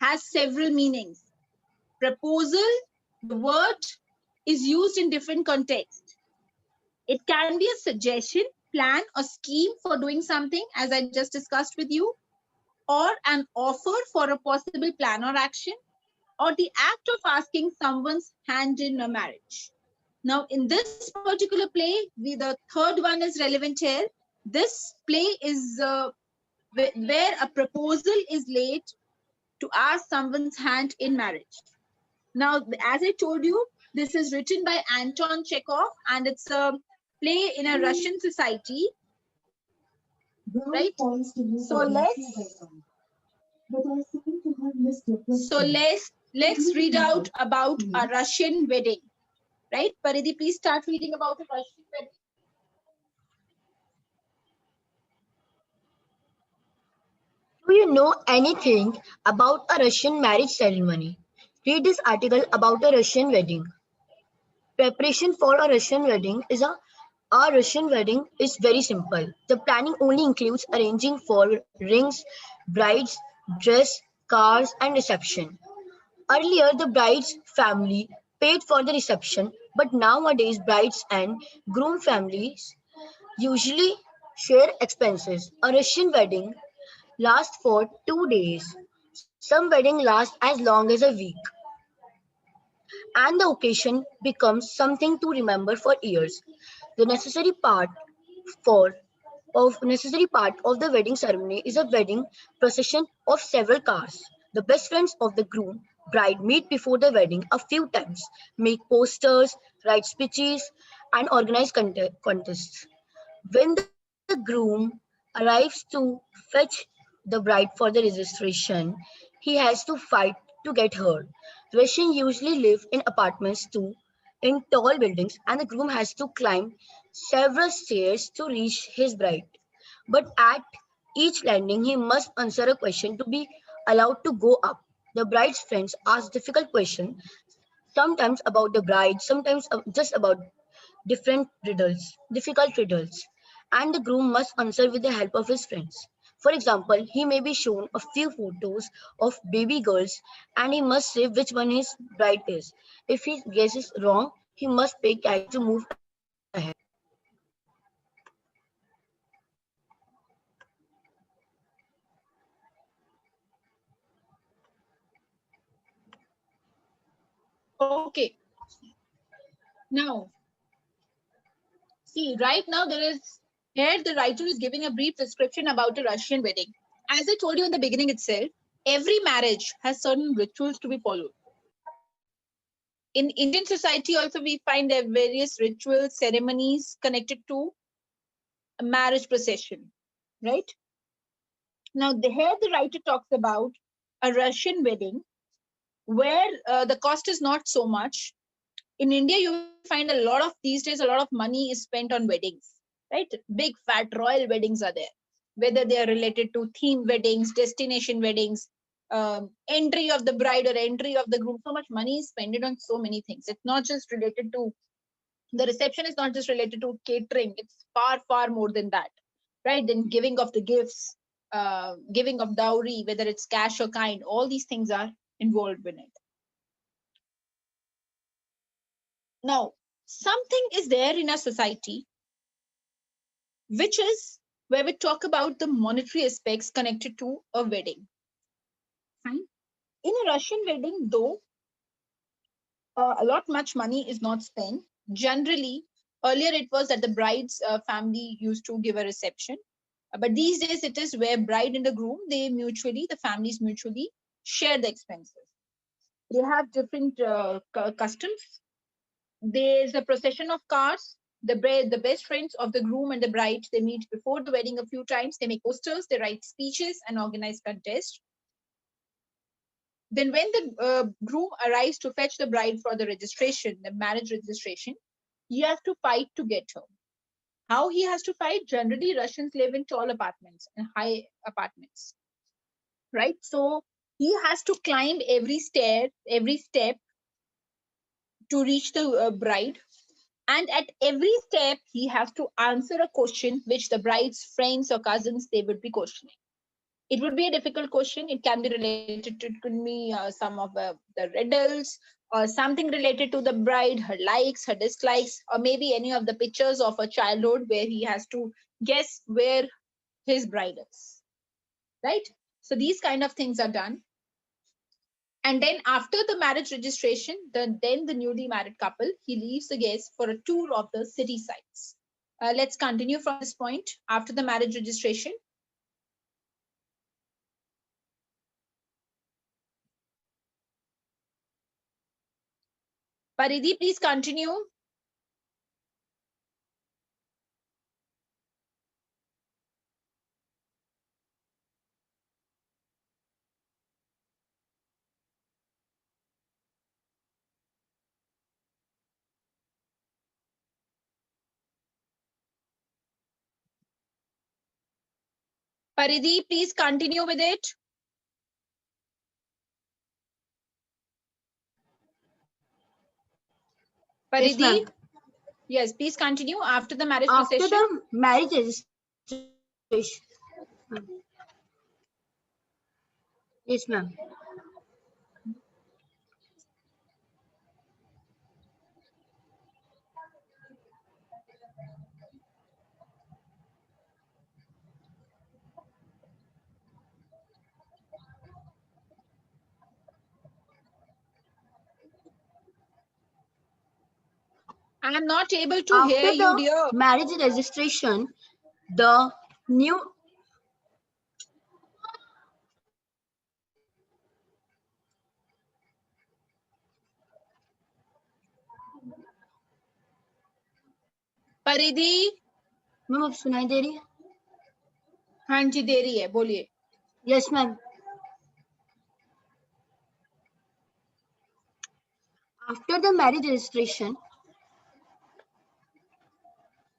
has several meanings. Proposal, the word is used in different contexts. It can be a suggestion, plan, or scheme for doing something, as I just discussed with you, or an offer for a possible plan or action, or the act of asking someone's hand in a marriage. Now, in this particular play, the third one is relevant here. This play is where a proposal is laid to ask someone's hand in marriage. Now, as I told you, this is written by Anton Chekhov, and it's a play in a Russian society, right? Let's read out about a Russian wedding, right? Paridhi, please start reading about a Russian wedding. Do you know anything about a Russian marriage ceremony? Read this article about a Russian wedding. Preparation for a Russian wedding is very simple. The planning only includes arranging for rings, bride's dress, cars, and reception. Earlier, the bride's family paid for the reception, but nowadays brides and groom families usually share expenses. A Russian wedding lasts for 2 days. Some weddings last as long as a week, and the occasion becomes something to remember for years. The for necessary part of the wedding ceremony is a wedding procession of several cars. The best friends of the groom bride meet before the wedding a few times, make posters, write speeches, and organize contests. When the groom arrives to fetch the bride for the registration, he has to fight to get her. Russians usually live in apartments too, in tall buildings, and the groom has to climb several stairs to reach his bride. But at each landing, he must answer a question to be allowed to go up. The bride's friends ask difficult questions, sometimes about the bride, sometimes just about difficult riddles, and the groom must answer with the help of his friends. For example, he may be shown a few photos of baby girls and he must say which one his bride is. If he guesses wrong, he must pay cash to move ahead. Okay. Now, see, right now here the writer is giving a brief description about a Russian wedding. As I told you in the beginning itself, every marriage has certain rituals to be followed. In Indian society also, we find there various rituals, ceremonies connected to a marriage procession, right? Now, here the writer talks about a Russian wedding where the cost is not so much. In India, you will find these days, a lot of money is spent on weddings, right? Big fat royal weddings are there, whether they are related to theme weddings, destination weddings, entry of the bride or entry of the groom. So much money is spent on so many things. It's not just related to the reception is not just related to catering. It's far, far more than that, right? Then giving of the gifts, giving of dowry, whether it's cash or kind, all these things are involved in it. Now, something is there in our society, which is where we talk about the monetary aspects connected to a wedding. Fine. In a Russian wedding, though, a lot much money is not spent. Generally, earlier it was that the bride's family used to give a reception. But these days it is where bride and the groom, the families mutually share the expenses. They have different customs. There's a procession of cars. The best friends of the groom and the bride, they meet before the wedding a few times. They make posters, they write speeches and organize contests. Then when the groom arrives to fetch the bride for the registration, the marriage registration, he has to fight to get her. How he has to fight? Generally, Russians live in tall apartments and high apartments, right? So he has to climb every step to reach the bride. And at every step, he has to answer a question which the bride's friends or cousins, they would be questioning. It would be a difficult question. It can be related to, it could be some of the riddles or something related to the bride, her likes, her dislikes, or maybe any of the pictures of a childhood where he has to guess where his bride is, right? So these kind of things are done. And then after the marriage registration, then the newly married couple, he leaves the guest for a tour of the city sites. Let's continue from this point. After the marriage registration, Paridhi, please continue. Paridhi, please continue with it. Yes, Paridhi, ma'am. yes, please continue. After the marriage After procession, the marriage registration, yes, ma'am. I am not able to hear After you, the dear. marriage registration, the new परिधि, ma'am अब सुनाई दे रही है? हाँ जी दे रही है, बोलिए. Yes, ma'am. After the marriage registration,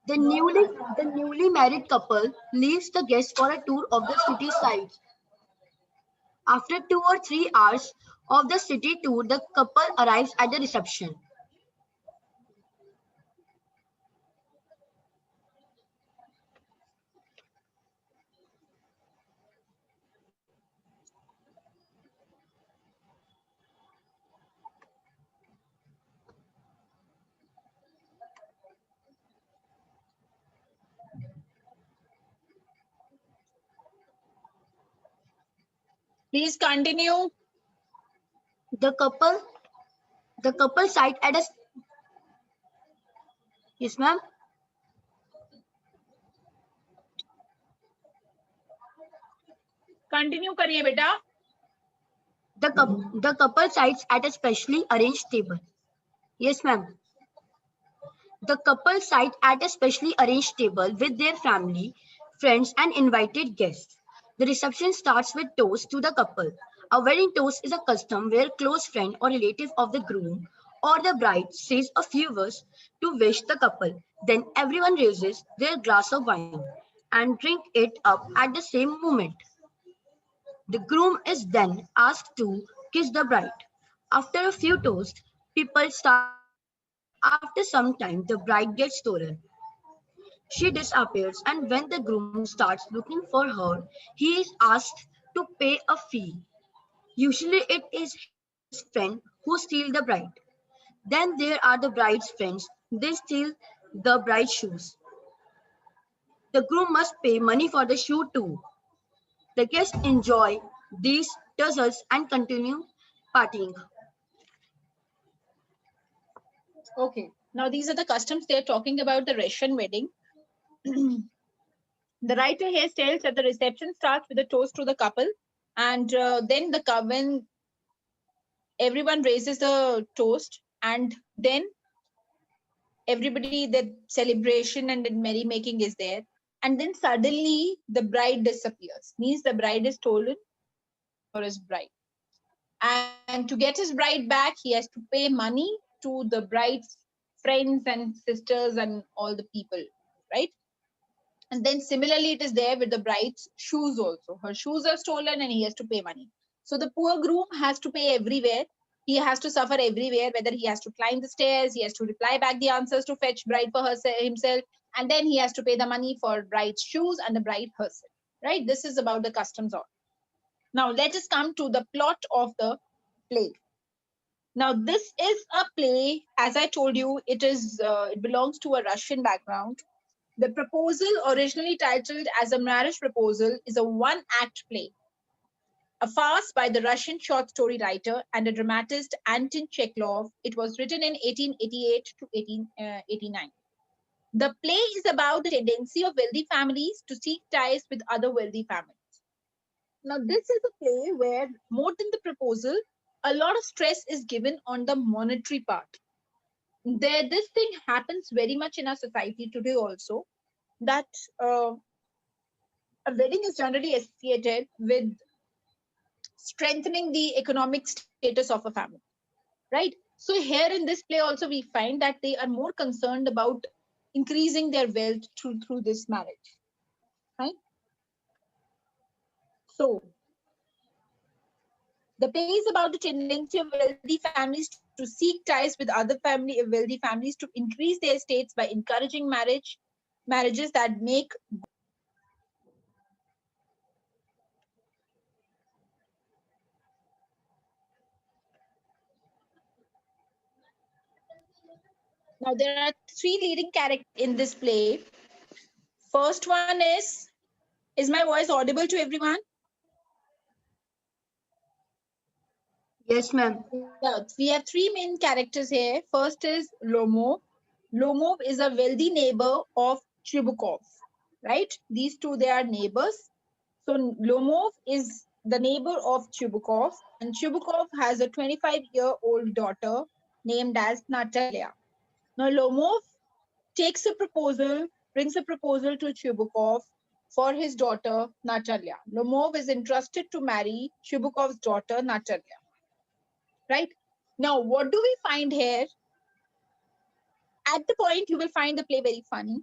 the newly married couple leaves the guest for a tour of the city sights. After 2 or 3 hours of the city tour, the couple arrives at the reception. Please continue. The couple the couple site at a yes, ma'am. Continue करिए बेटा. The couple sites at a specially arranged table. Yes, ma'am. The couple sat at a specially arranged table with their family, friends, and invited guests. The reception starts with toast to the couple. A wedding toast is a custom where a close friend or relative of the groom or the bride says a few words to wish the couple. Then everyone raises their glass of wine and drink it up at the same moment. The groom is then asked to kiss the bride. After a few toasts, people start to leave. After some time, the bride gets stolen. She disappears, and when the groom starts looking for her, he is asked to pay a fee. Usually, it is his friend who steals the bride. Then there are the bride's friends. They steal the bride's shoes. The groom must pay money for the shoe too. The guests enjoy these tussles and continue partying. Okay. Now these are the customs they are talking about the Russian wedding. The writer here tells that the reception starts with a toast to the couple, and then when everyone raises the toast, and then everybody, the celebration and the merrymaking is there, and then suddenly the bride disappears. Means the bride is stolen for his bride, and to get his bride back, he has to pay money to the bride's friends and sisters and all the people, right? And then similarly, it is there with the bride's shoes also. Her shoes are stolen and he has to pay money. So the poor groom has to pay everywhere. He has to suffer everywhere, whether he has to climb the stairs, he has to reply back the answers to fetch bride for himself, and then he has to pay the money for bride's shoes and the bride herself. Right? This is about the customs order. Now let us come to the plot of the play. Now this is a play, as I told you, it belongs to a Russian background. The proposal, originally titled as a marriage proposal, is a one-act play, a farce by the Russian short story writer and a dramatist Anton Chekhov. It was written in 1888 to 1889. The play is about the tendency of wealthy families to seek ties with other wealthy families. Now, this is a play where, more than the proposal, a lot of stress is given on the monetary part. This thing happens very much in our society today also, that uh, a wedding is generally associated with strengthening the economic status of a family, right? So here in this play also we find that they are more concerned about increasing their wealth through this marriage, right? So the play is about the tendency of wealthy families to seek ties with other wealthy families to increase their estates by encouraging marriages that make good use of the wealth of the couple. Now there are three leading characters in this play. First one is my voice audible to everyone? Yes, ma'am. Yeah, we have three main characters here. First is Lomov. Lomov is a wealthy neighbor of Chubukov, right? These two, they are neighbors. So Lomov is the neighbor of Chubukov, and Chubukov has a 25-year-old daughter named as Natalia. Now Lomov takes a proposal, brings a proposal to Chubukov for his daughter Natalia. Lomov is interested to marry Chubukov's daughter Natalia, right? Now, what do we find here? At the point, you will find the play very funny.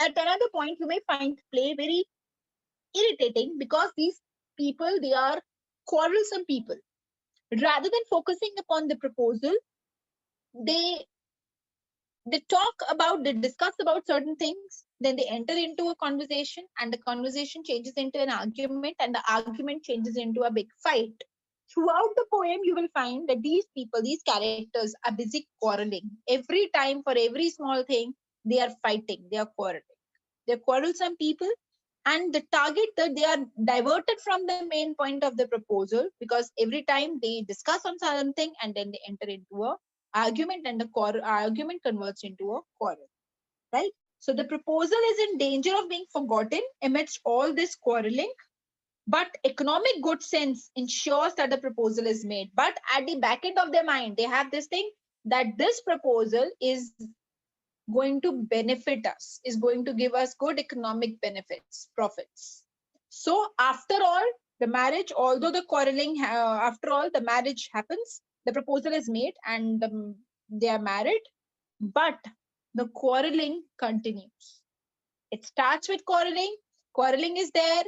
At another point, you may find the play very irritating because these people, they are quarrelsome people. Rather than focusing upon the proposal, they they discuss about certain things, then they enter into a conversation, and the conversation changes into an argument, and the argument changes into a big fight. Throughout the poem, you will find that these people, these characters, are busy quarreling. Every time, for every small thing, they are fighting, they are quarreling. They're quarrelsome people, and the target that they are diverted from the main point of the proposal, because every time they discuss on something and then they enter into a argument, and the argument converts into a quarrel, right? So the proposal is in danger of being forgotten amidst all this quarreling, but economic good sense ensures that the proposal is made. But at the back end of their mind, they have this thing that this proposal is going to benefit us, is going to give us good economic benefits, profits. So after all, the marriage, although the quarreling, after all, the marriage happens, the proposal is made, and they are married, but the quarreling continues. It starts with quarreling is there,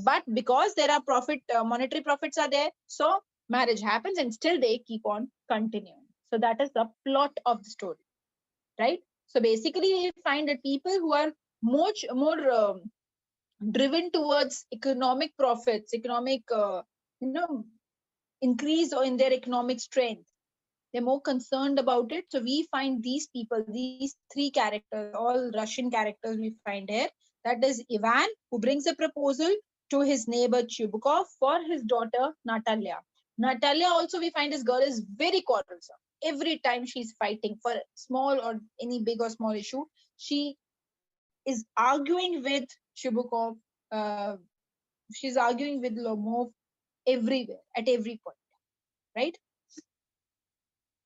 but because there are monetary profits are there, so marriage happens and still they keep on continuing. So that is the plot of the story, right? So basically, we find that people who are more driven towards economic profits, economic, increase or in their economic strength, they're more concerned about it. So we find these people, these three characters, all Russian characters we find here. That is Ivan, who brings a proposal to his neighbor Chubukov for his daughter Natalia. Natalia also, we find this girl is very quarrelsome. Every time she's fighting for small or any big or small issue, she is arguing with Chubukov. Uh, she's arguing with Lomov everywhere, at every point, right?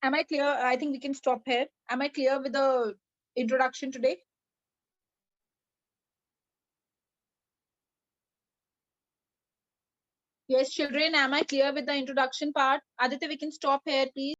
Am I clear? I think we can stop here. Am I clear with the introduction today? Yes, children, am I clear with the introduction part? Aditya, we can stop here, please.